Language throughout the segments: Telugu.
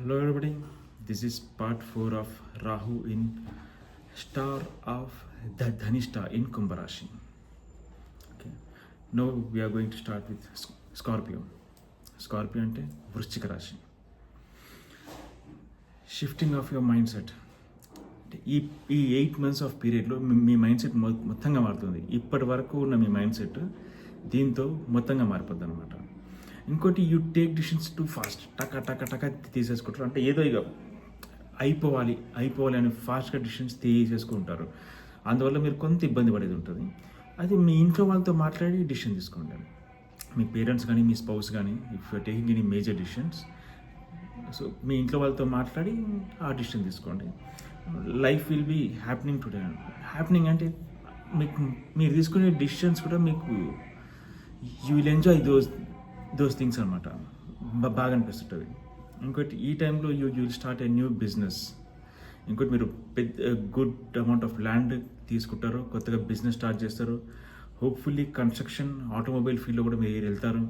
Hello, everybody. This is part 4 of Rahu in star of the Dhanishta in Kumbh Rashi. Okay. Now we are going to start with Scorpio. Scorpio ante Vrishchika Rashi. Shifting of your mindset. ఈ 8 months ఆఫ్ పీరియడ్లో మీ మైండ్ సెట్ మొత్తంగా మారుతుంది. ఇప్పటి వరకు ఉన్న మీ మైండ్ సెట్ దీంతో మొత్తంగా మారిపోద్ది అనమాట. ఇంకోటి you take decisions too fast, టక తీసేసుకుంటారు. అంటే ఏదో ఇక అయిపోవాలి అని ఫాస్ట్గా డిసిషన్స్ తీసేసుకుంటారు. అందువల్ల మీరు కొంత ఇబ్బంది పడేది ఉంటుంది. అది మీ ఇంట్లో వాళ్ళతో మాట్లాడి డిసిషన్ తీసుకోండి. మీ పేరెంట్స్ కానీ మీ స్పౌస్ కానీ if you are taking any major decisions, so మీ ఇంట్లో వాళ్ళతో మాట్లాడి ఆ డిసిషన్ తీసుకోండి. Life will be happening today. Happening అంటే మీకు మీరు తీసుకునే డిసిషన్స్ కూడా మీకు you will enjoy those things అనమాట. బాగా అనిపిస్తుంటుంది. ఇంకోటి ఈ టైంలో you will start a new business. ఇంకోటి మీరు పెద్ద గుడ్ అమౌంట్ ఆఫ్ ల్యాండ్ తీసుకుంటారు, కొత్తగా బిజినెస్ స్టార్ట్ చేస్తారు. హోప్ఫుల్లీ కన్స్ట్రక్షన్, ఆటోమొబైల్ ఫీల్డ్లో కూడా మీరు వెళ్తారు.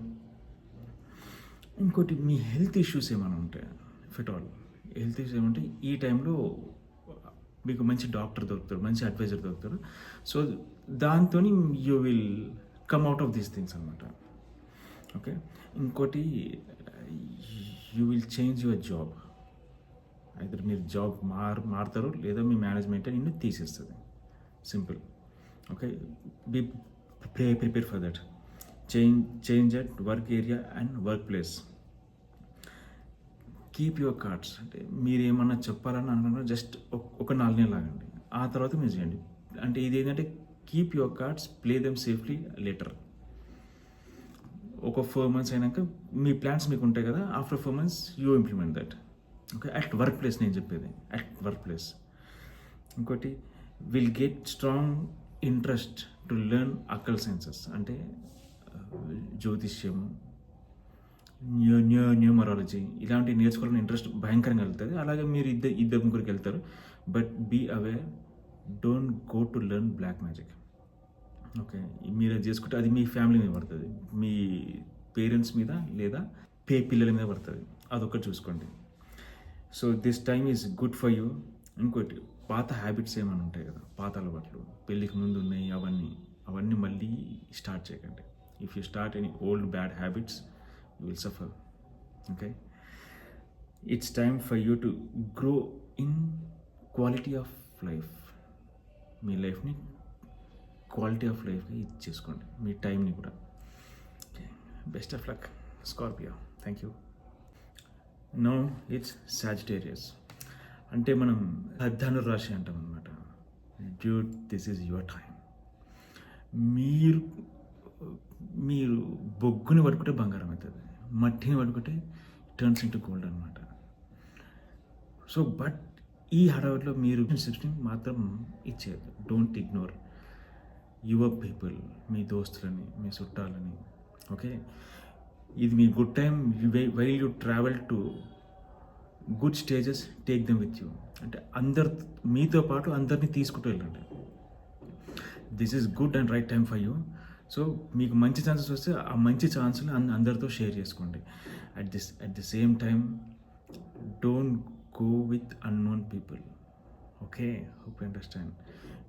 ఇంకోటి మీ హెల్త్ ఇష్యూస్ ఏమైనా ఉంటాయి, ఫిట్ ఆల్ హెల్త్ ఇష్యూస్ ఏమంటే ఈ టైంలో మీకు మంచి డాక్టర్ దొరుకుతారు, మంచి అడ్వైజర్ దొరుకుతారు. సో దాంతో you will come out of these things అనమాట. ఓకే. ఇంకోటి you will change your job. అయితే మీరు జాబ్ మారుతారు లేదా మీ మేనేజ్మెంట్ నిన్ను తీసేస్తుంది. Simple. Okay. Be prepare for that. Change at work area and workplace. Keep your cards. అంటే మీరు ఏమన్నా చెప్పాలని అనుకున్నా జస్ట్ ఒక 4 నెలలు ఆగండి, ఆ తర్వాత మీరు చేయండి. అంటే ఇది ఏంటంటే keep your cards, play them safely later. ఒక 4 months అయినాక మీ ప్లాన్స్ మీకు ఉంటాయి కదా, after 4 months you implement that. Okay. At workplace నేను చెప్పేది, అట్ వర్క్ ప్లేస్. ఇంకోటి will get strong interest to learn occult sciences. అంటే జ్యోతిష్యము, న్యూమరాలజీ ఇలాంటివి నేర్చుకోవాలని ఇంట్రెస్ట్ భయంకరంగా వెళ్తుంది. అలాగే మీరు ఇద్దరు ముగ్గురికి వెళ్తారు. But be aware, don't go to learn black magic. Okay. మీరు అది చేసుకుంటే అది మీ ఫ్యామిలీ మీద పడుతుంది, మీ పేరెంట్స్ మీద లేదా పిల్లల మీద పడుతుంది. అదొక్కటి చూసుకోండి. So this time is good for you. ఇంకోటి పాత హ్యాబిట్స్ ఏమైనా ఉంటాయి కదా, పాత అలవాట్లు పెళ్ళికి ముందు ఉన్నాయి, అవన్నీ మళ్ళీ స్టార్ట్ చేయకండి. If you start any old bad habits you will suffer. Okay. It's time for you to grow in quality of life. మీ లైఫ్ని క్వాలిటీ ఆఫ్ లైఫ్గా ఇచ్చేసుకోండి, మీ టైంని కూడా. Okay. Best of luck Scorpio. Thank you. No it's Sagittarius. అంటే మనం ధనుర్రాశి అంటాం అనమాట. Dude, this is your time. మీరు బొగ్గుని పట్టుకుంటే బంగారం అవుతుంది, మట్టిని పట్టుకుంటే టర్న్స్ ఇంటూ గోల్డ్ అనమాట. సో బట్ ఈ హడావిడిలో మీరు మాత్రం ఇచ్చేది. డోంట్ ఇగ్నోర్ యువర్ పీపుల్, మీ దోస్తులని, మీ చుట్టాలని. ఓకే. ఇది మీ good time. While you travel to good stages, take them with you. అంటే మీతో పాటు అందరినీ తీసుకుంటూ వెళ్ళండి. This is good and right time for you. So మీకు మంచి ఛాన్సెస్ వస్తే ఆ మంచి ఛాన్స్ని అందరితో షేర్ చేసుకోండి. At the same time don't go with unknown people. Okay. Hope understand.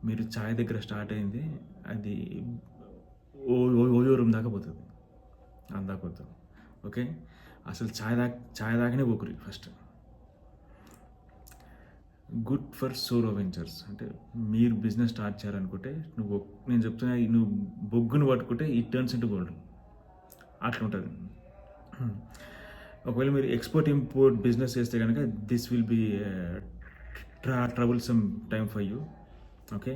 మీరు ఛాయ్ దగ్గర స్టార్ట్ అయింది, అది ఓయో రూమ్ దాకా పోతుంది, అందాకొద్దు. ఓకే. అసలు ఛాయ్ దాకానే పోకురి first. Good for solo ventures. అంటే మీరు బిజినెస్ స్టార్ట్ చేయాలనుకుంటే నేను చెప్తున్నా, నువ్వు బొగ్గును పట్టుకుంటే ఇట్ టర్న్స్ ఇంటూ గోల్డ్. అట్లా ఉంటుంది. ఒకవేళ మీరు ఎక్స్పోర్ట్ ఇంపోర్ట్ బిజినెస్ చేస్తే కనుక this will be troublesome time for you. Okay.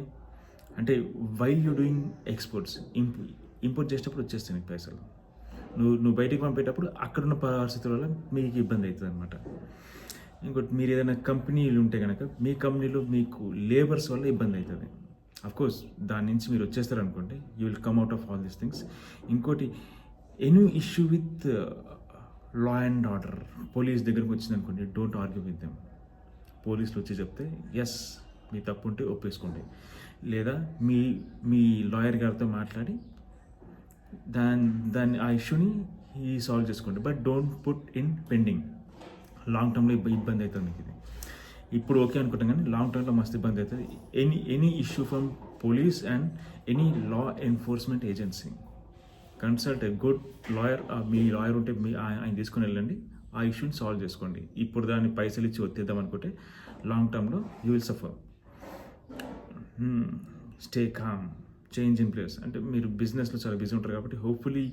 అంటే while you doing exports, import చేసేటప్పుడు వచ్చేస్తాయి నీకు పైసలు. నువ్వు బయటికి పంపేటప్పుడు అక్కడున్న పరిస్థితుల వల్ల మీకు ఇబ్బంది అవుతుంది అనమాట. ఇంకోటి మీరు ఏదైనా కంపెనీలు ఉంటే కనుక మీ కంపెనీలో మీకు లేబర్స్ వల్ల ఇబ్బంది అవుతుంది. అఫ్కోర్స్ దాని నుంచి మీరు వచ్చేస్తారనుకోండి, you will come out of all these things. ఇంకోటి any issue with law and order, police దగ్గరకు వచ్చింది అనుకోండి, డోంట్ ఆర్గ్యూ విత్ దెమ్. పోలీసులు వచ్చి చెప్తే ఎస్ మీ తప్పు ఉంటే ఒప్పేసుకోండి, లేదా మీ లాయర్ గారితో మాట్లాడి దాన్ని ఆ ఇష్యూని సాల్వ్ చేసుకోండి. But don't put in pending. Long టర్మ్లో ఇబ్బంది అవుతుంది మీకు ఇది. ఇప్పుడు ఓకే అనుకుంటాం కానీ లాంగ్ టర్మ్లో మస్తు ఇబ్బంది అవుతుంది. Any issue from police and any law enforcement agency, consult a good lawyer. Me lawyer ఉంటే ఆయన తీసుకుని వెళ్ళండి, ఆ ఇష్యూని సాల్వ్ చేసుకోండి. ఇప్పుడు దాన్ని పైసలు ఇచ్చి వచ్చేద్దాం అనుకుంటే లాంగ్ టర్మ్లో you will suffer. Stay calm, change in place. అంటే మీరు బిజినెస్లో చాలా బిజీ ఉంటారు కాబట్టి హోప్ఫుల్లీ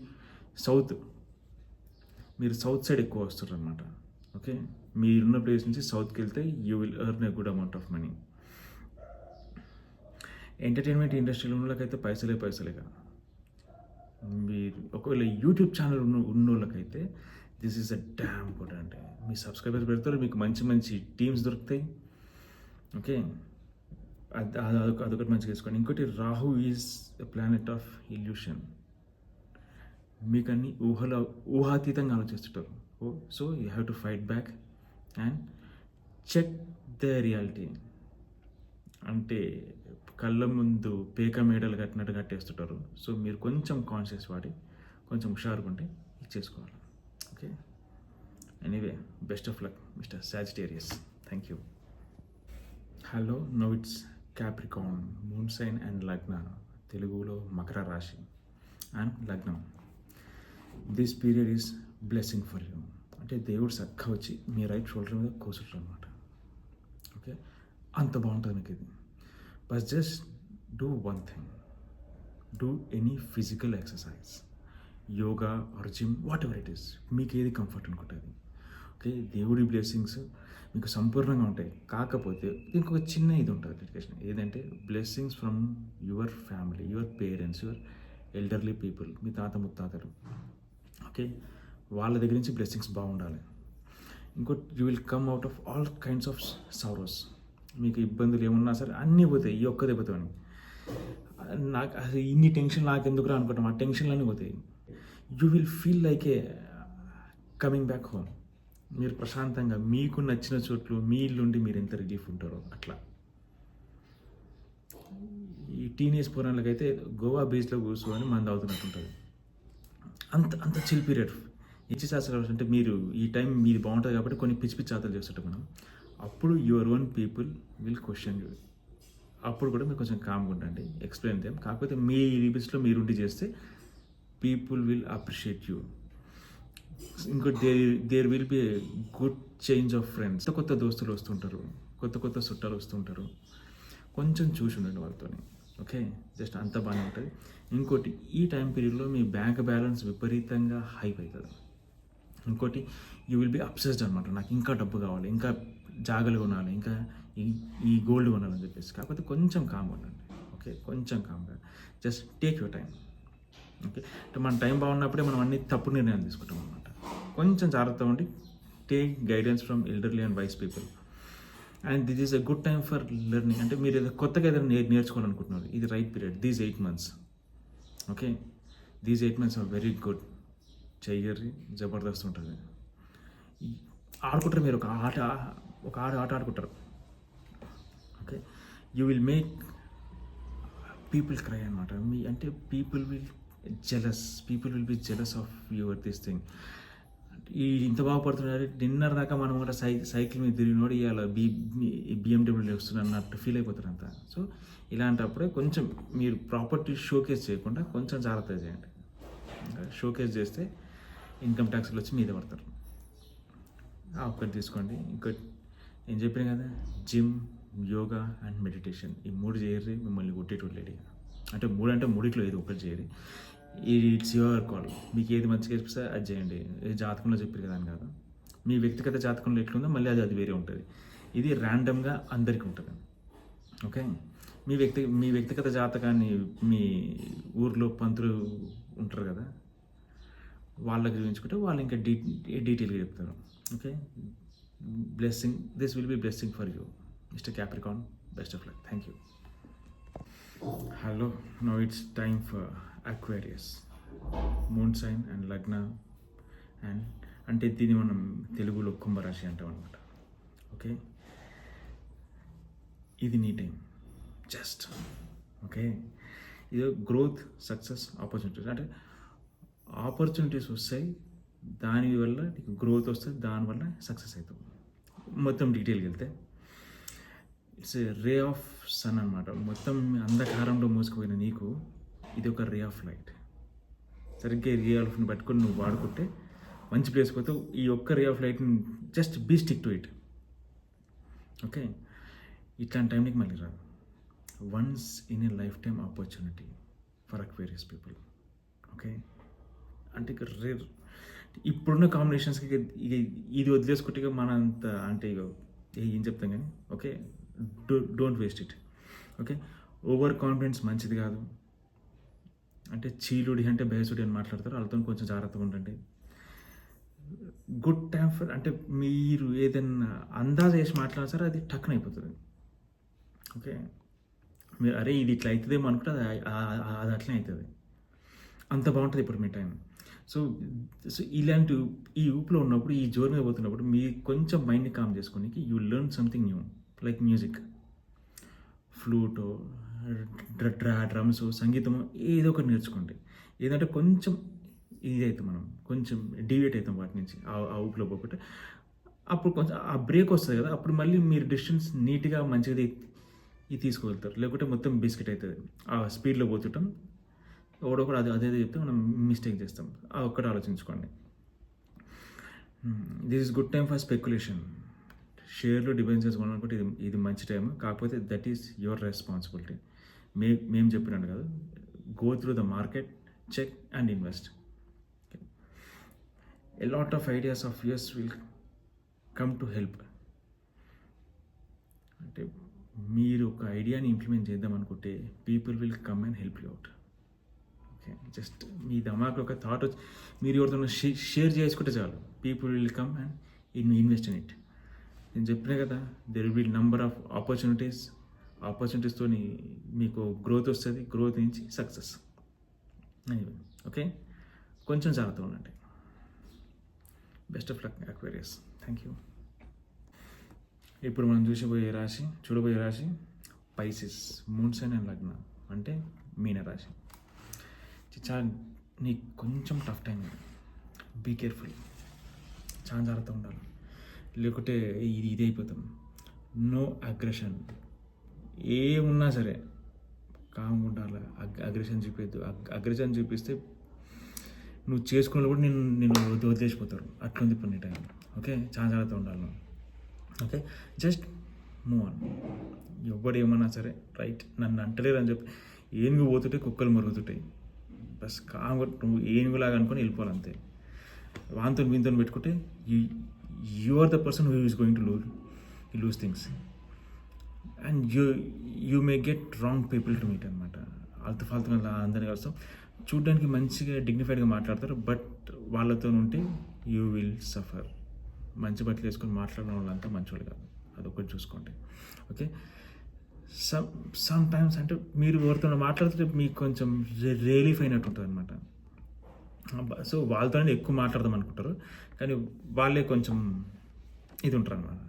మీరు సౌత్ సైడ్ ఎక్కువ వస్తారు అనమాట. ఓకే, మీరున్న ప్లేస్ నుంచి సౌత్కి వెళ్తే you will earn a good amount of money. Entertainment ఇండస్ట్రీలో ఉన్నోళ్ళకైతే పైసలేగా. మీరు ఒకవేళ యూట్యూబ్ ఛానల్ ఉన్న వాళ్ళకైతే this is a damn good. అంటే మీ సబ్స్క్రైబర్స్ పెడతారు, మీకు మంచి టీమ్స్ దొరుకుతాయి. ఓకే, అదొకటి మంచిగా వేసుకోండి. ఇంకోటి Rahu is a planet of illusion. మీకు అన్ని ఊహాతీతంగా ఆలోచిస్తుంటారు. So you have to fight back and check the reality. అంటే కళ్ళ ముందు పేక మేడలు కట్టినట్టు కట్టేస్తుంటారు. సో మీరు కొంచెం కాన్షియస్ వాడి కొంచెం హుషారుగా ఉంటే ఇచ్చేసుకోవాలి. Okay, anyway best of luck mister Sagittarius. Thank you. Hello, no it's Capricorn, moon sign and lagna, తెలుగులో మకర రాశి అండ్ లగ్నం. This period is blessing for you. అంటే దేవుడు చక్క వచ్చి మీ రైట్ షోల్డర్ మీద కూర్చుంటారు అనమాట. ఓకే, అంత బాగుంటుంది మీకు ఇది. But just do one thing, do any physical exercise, yoga or gym, what ever it is, మీకు ఏది కంఫర్ట్ అనుకుంటుంది. ఓకే, దేవుడి బ్లెస్సింగ్స్ మీకు సంపూర్ణంగా ఉంటాయి. కాకపోతే ఇంకొక చిన్న ఇది ఉంటుంది డెడికేషన్, ఏదంటే blessings from your family, your parents, your elderly people, మీ తాత ముత్తాతలు. ఓకే, వాళ్ళ దగ్గర నుంచి బ్లెస్సింగ్స్ బాగుండాలి. ఇంకోటి, you will come out of all kinds of sorrows. మీకు ఇబ్బందులు ఏమున్నా సరే అన్నీ పోతాయి, ఈ ఒక్క దెబ్బతో. నాకు అసలు ఇన్ని టెన్షన్ నాకెందుకురా అనుకుంటాం, ఆ టెన్షన్లన్నీ పోతాయి. You will feel like A coming back home. మీరు ప్రశాంతంగా మీకు నచ్చిన చోట్లు మీ ఇల్లుండి మీరు ఎంత రిలీఫ్ ఉంటారో అట్లా. ఈ టీనేజ్ పురాణాలకైతే గోవా బీచ్లో కూర్చొని మంది అవుతున్నట్టు ఉంటుంది. అంత చిల్ పీరియడ్. ఇచ్చి శాస్త్రాలు అంటే మీరు ఈ టైం మీది బాగుంటుంది కాబట్టి కొన్ని పిచ్చి ఆటలు చేస్తుంటాం మనం. అప్పుడు your own people will question you. అప్పుడు కూడా మీరు కొంచెం కామ్గా ఉండండి, ఎక్స్ప్లెయిన్ చేయం. కాకపోతే మీ లిమిట్స్లో మీరుండి చేస్తే పీపుల్ విల్ అప్రిషియేట్ యూ. ఇంకోటి, there will be a good change of friends. కొత్త దోస్తులు వస్తుంటారు, కొత్త చుట్టాలు వస్తుంటారు. కొంచెం చూసి ఉండండి వాళ్ళతో. ఓకే, జస్ట్ అంత బాగానే ఉంటుంది. ఇంకోటి, ఈ టైం పీరియడ్లో మీ బ్యాంక్ బ్యాలెన్స్ విపరీతంగా హైప్ అవుతుంది. ఇంకోటి, యూ విల్ బి అబ్సెస్డ్ అనమాట. నాకు ఇంకా డబ్బు కావాలి, ఇంకా జాగలు కొనాలి, ఇంకా ఈ గోల్డ్ కొనాలని చెప్పేసి. కాకపోతే కొంచెం కామ్గా ఉండండి. ఓకే, కొంచెం కామ్గా, just take your time. Okay, అంటే మన టైం బాగున్నప్పుడే మనం అన్ని తప్పుడు నిర్ణయాలు తీసుకుంటాం అనమాట. కొంచెం జాగ్రత్తగా ఉండి take guidance from elderly and wise people. And this is a good time for learning. అంటే మీరు ఏదో కొత్తగా ఏదైనా నేర్చుకోవాలనుకుంటున్నారు, ఇది right period. These 8 months. Okay, these 8 months are very good. చెయ్యర్రి జబర్దస్త్ ఉంటుంది. ఆడుకుంటారు మీరు ఒక ఆట ఆడుకుంటారు. Okay, you will make people cry అనమాట. అంటే people will be jealous of your this thing. ఈ ఇంత బాగుపడుతున్నారు, డిన్నర్ దాకా మనం కూడా సైకిల్ మీద తిరిగినోడు ఇవాళ బిఎండబ్ల్యూలో వస్తున్నారు అన్నట్టు ఫీల్ అయిపోతారు అంతా. సో ఇలాంటప్పుడే కొంచెం మీరు ప్రాపర్టీ షోకేస్ చేయకుండా కొంచెం జాగ్రత్తగా చేయండి. షోకేస్ చేస్తే ఇన్కమ్ ట్యాక్స్లు వచ్చి మీద పడతారు. ఒక్కటి తీసుకోండి. ఇంకోటి నేను చెప్పాను కదా, జిమ్, యోగా అండ్ మెడిటేషన్, ఈ 3 చేయరు మిమ్మల్ని కొట్టేటోళ్ళు లేడీగా. అంటే 3 అంటే 3లో ఏది ఒకటి చేయరు. It's your call. మీకు ఏది మంచిగా అనిపిస్తే అది చేయండి. జాతకంలో చెప్పారు కదా అని కాదు, మీ వ్యక్తిగత జాతకంలో ఎట్లుందో మళ్ళీ అది వేరే ఉంటుంది. ఇది ర్యాండమ్గా అందరికీ ఉంటుంది. ఓకే, మీ వ్యక్తిగత జాతకాన్ని మీ ఊర్లో పంతులు ఉంటారు కదా, వాళ్ళకి చూపించుకుంటే వాళ్ళు ఇంకా డీటెయిల్గా చెప్తారు. Okay, blessing, this will be blessing for you mister Capricorn. Best of luck. Thank you. Hello, no it's time for Aquarius, moon sign and lagna. And అంటే దీన్ని మనం తెలుగులో కుంభరాశి అంటాం అనమాట. ఓకే, ఇది నీ టైం జస్ట్. ఓకే, ఇది గ్రోత్, సక్సెస్, ఆపర్చునిటీస్. అంటే ఆపర్చునిటీస్ వస్తాయి, దానివల్ల నీకు గ్రోత్ వస్తుంది, దానివల్ల సక్సెస్ అవుతుంది. మొత్తం డీటెయిల్కి వెళ్తే it's a ray of sun అనమాట. మొత్తం అంధకారంలో మూసుకుపోయిన నీకు ఇది ఒక రే ఆఫ్ లైట్. సరిగ్గా రే ఆఫ్ లైట్ని పట్టుకొని నువ్వు వాడుకుంటే మంచి ప్లేస్ పోతావు. ఈ ఒక్క రే ఆఫ్ లైట్ని just be stick to it. Okay, ఇట్లాంటి టైం నీకు మళ్ళీ రాదు. Once in a lifetime opportunity for Aquarius people. Okay, అంటే ఇక రేర్ ఇప్పుడున్న కాంబినేషన్స్కి ఇక ఇది వదిలేసుకుంటే ఇక మన అంత అంటే ఇక ఏం చెప్తాం కానీ. Okay, don't waste it. Okay, over confidence మంచిది కాదు. అంటే చీలుడి అంటే బేసుడి అని మాట్లాడతారు, వాళ్ళతో కొంచెం జాగ్రత్తగా ఉండండి. గుడ్ టైం ఫర్ అంటే మీరు ఏదైనా అందాజ చేసి మాట్లాడతారో అది టక్కున అయిపోతుంది. ఓకే, మీరు అరే ఇది ఇట్లా అవుతుందేమో అనుకుంటే అది అట్లనే అవుతుంది. అంత బాగుంటుంది ఇప్పుడు మీ టైం. సో ఇలాంటి ఈ ఊపులో ఉన్నప్పుడు, ఈ జోరు మీద పోతున్నప్పుడు మీ కొంచెం మైండ్ని కామ్ చేసుకోనికి you learn something new, like music, ఫ్లూటో, డ్రమ్స్, సంగీతము, ఏదో ఒకటి నేర్చుకోండి. ఏదంటే కొంచెం ఇది అవుతాం మనం, కొంచెం డివేట్ అవుతాం వాటి నుంచి, ఆ ఊపులో పోకుంటే. అప్పుడు కొంచెం ఆ బ్రేక్ వస్తుంది కదా, అప్పుడు మళ్ళీ మీరు డిస్టెన్స్ నీట్గా మంచిగా ఇది తీసుకువెళ్తారు. లేకుంటే మొత్తం బిస్కెట్ అవుతుంది. ఆ స్పీడ్లో పోతుంటాం, ఒకడొకడు అదే చెప్తే మనం మిస్టేక్ చేస్తాం. ఆ ఒక్కటి ఆలోచించుకోండి. This is good time for speculation. షేర్లు డిబెంచర్స్ కొనుక్కుంటే ఇది మంచి టైం. కాకపోతే దట్ ఈస్ యువర్ రెస్పాన్సిబిలిటీ. మేము చెప్పినాను కదా, go through the market, check and invest. A lot of ideas of use will come to help. అంటే మీరు ఒక ఐడియాని ఇంప్లిమెంట్ చేద్దాం అనుకుంటే people will come and help you out. Okay, just మీ దిమాగ్లో ఒక థాట్ వచ్చి మీరు ఎవరితో షేర్ చేసుకుంటే చాలు, people will come and invest in it. నేను చెప్పినా కదా, there will be number of ఆపర్చునిటీస్తో మీకు గ్రోత్ వస్తుంది, గ్రోత్ నుంచి సక్సెస్. ఓకే, కొంచెం జాగ్రత్తగా ఉండండి. Best of luck Aquarius. Thank you. ఇప్పుడు మనం చూడబోయే రాశి పైసిస్, మూన్ సైన్ అండ్ లగ్న, అంటే మీన రాశి. చాలా నీకు కొంచెం టఫ్ టైం. బీ కేర్ఫుల్, చాలా జాగ్రత్తగా ఉండాలి, లేకుంటే ఇది అయిపోతాం. No aggression. ఏమున్నా సరే కామ్గా ఉండాలి, అగ్రెషన్ చూపించద్దు. అగ్రెషన్ చూపిస్తే నువ్వు చేసుకున్న కూడా నేను వదిలేసిపోతారు. అట్లుంది ఇప్పుడు నీ టైం. ఓకే, చాలా జాగ్రత్తగా ఉండాలి. Okay, just move on. ఎవడు ఏమన్నా సరే రైట్, నన్ను అంటలేరు అని చెప్పి ఏనుగు పోతుంటే కుక్కలు మరుగుతుంటాయి. బస్ కామ్గా నువ్వు ఏనుగులాగా అనుకొని వెళ్ళిపోవాలి అంతే. వాంతో వీంతో పెట్టుకుంటే you are the person who is going to lose things. And you may get wrong people to meet అనమాట. ఫాల్తు అందరినీ కలుస్తాం. చూడ్డానికి మంచిగా డిగ్నిఫైడ్గా మాట్లాడతారు, బట్ వాళ్ళతో ఉంటే యూ విల్ సఫర్. మంచి బట్టలు వేసుకొని మాట్లాడిన వాళ్ళంతా మంచివాళ్ళు కాదు, అదొకటి చూసుకోండి. ఓకే, సమ్ టైమ్స్ అంటే మీరు ఎవరితో మాట్లాడుతుంటే మీకు కొంచెం రిలీఫ్ అయినట్టు ఉంటుంది అనమాట. సో వాళ్ళతోనే ఎక్కువ మాట్లాడదాం అనుకుంటారు, కానీ వాళ్ళే కొంచెం ఇది ఉంటారు అన్నమాట.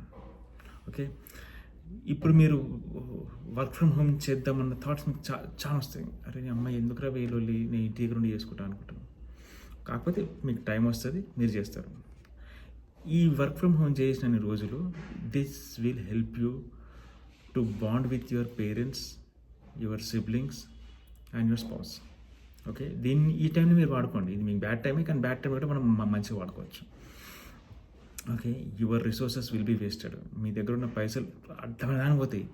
ఓకే, ఇప్పుడు మీరు వర్క్ ఫ్రమ్ హోమ్ చేద్దామన్న థాట్స్ మీకు చాలా వస్తాయి. అరే అమ్మాయి ఎందుకురా వేలోళ్ళి, నేను ఇంటి దగ్గర నుండి చేసుకుంటాను అనుకుంటాను. కాకపోతే మీకు టైం వస్తుంది, మీరు చేస్తారు. ఈ వర్క్ ఫ్రమ్ హోమ్ చేసిన రోజులు this will help you to bond with your parents, your siblings and your spouse. Okay, ఈ టైంని మీరు వాడుకోండి. ఇది మీకు బ్యాడ్ టైమే, కానీ బ్యాడ్ టైం కూడా మనం మంచిగా వాడుకోవచ్చు. Okay, your resources will be wasted. మీ దగ్గర ఉన్న పైసలు అడ్డమని పోతాయి,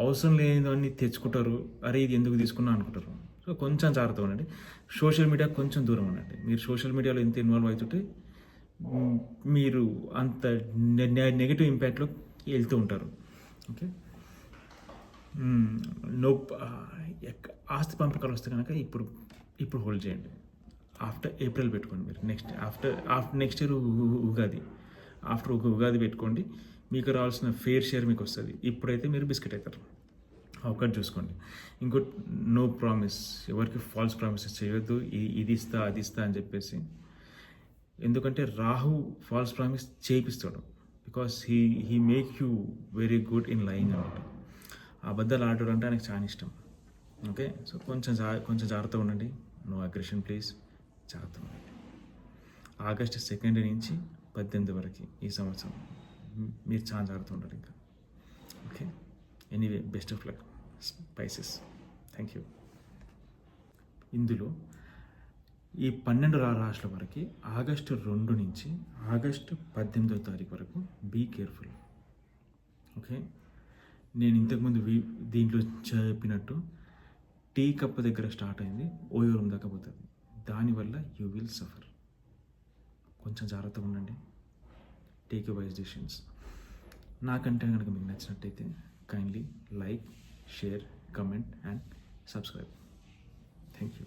అవసరం లేనివన్నీ తెచ్చుకుంటారు. అరే ఇది ఎందుకు తీసుకున్నా అనుకుంటారు. సో కొంచెం జాగ్రత్తగా ఉండండి. సోషల్ మీడియా కొంచెం దూరం ఉండండి. మీరు సోషల్ మీడియాలో ఎంత ఇన్వాల్వ్ అవుతుంటే మీరు అంత నెగిటివ్ ఇంపాక్ట్లో వెళ్తూ ఉంటారు. ఓకే, ఆస్తి పంపకాలు వస్తే కనుక ఇప్పుడు హోల్డ్ చేయండి. ఆఫ్టర్ ఏప్రిల్ పెట్టుకోండి. మీరు next year Ugadi, after Ugadi పెట్టుకోండి. మీకు రావాల్సిన ఫేర్ షేర్ మీకు వస్తుంది. ఇప్పుడైతే మీరు బిస్కెట్ అవుతారు. ఒకటి చూసుకోండి. ఇంకోటి, నో ప్రామిస్. ఎవరికి ఫాల్స్ ప్రామిసెస్ చేయొద్దు, ఇది ఇస్తా అది ఇస్తా అని చెప్పేసి. ఎందుకంటే రాహు ఫాల్స్ ప్రామిస్ చేయిస్తాడు. Because he make you very good in line అనమాట. అబద్ధాలు ఆడడం అంటే ఆయనకు చాలా ఇష్టం. ఓకే, సో కొంచెం జాగ్రత్తగా ఉండండి. నో అగ్రెషన్ ప్లీజ్, జాగ్రత్తగా ఉండండి. ఆగస్టు 2 నుంచి 18 వరకు ఈ సంవత్సరం మీరు చాలా జాగ్రత్త ఉండాలి ఇంకా. Okay, anyway best of luck spices. Thank you. ఇందులో ఈ 12 రాశుల వరకు ఆగస్టు 2 నుంచి ఆగస్టు 18వ తారీఖు వరకు బీ కేర్ఫుల్. ఓకే, నేను ఇంతకుముందు దీంట్లో చెప్పినట్టు టీ కప్ దగ్గర స్టార్ట్ అయింది, ఓయోరం దాకా పోతుంది. దానివల్ల యూ విల్ సఫర్. కొంచెం జాగ్రత్తగా ఉండండి. Take wise decisions. నా కంటెంట్ కనుక మీకు నచ్చినట్టయితే kindly like, share, comment and subscribe. Thank you.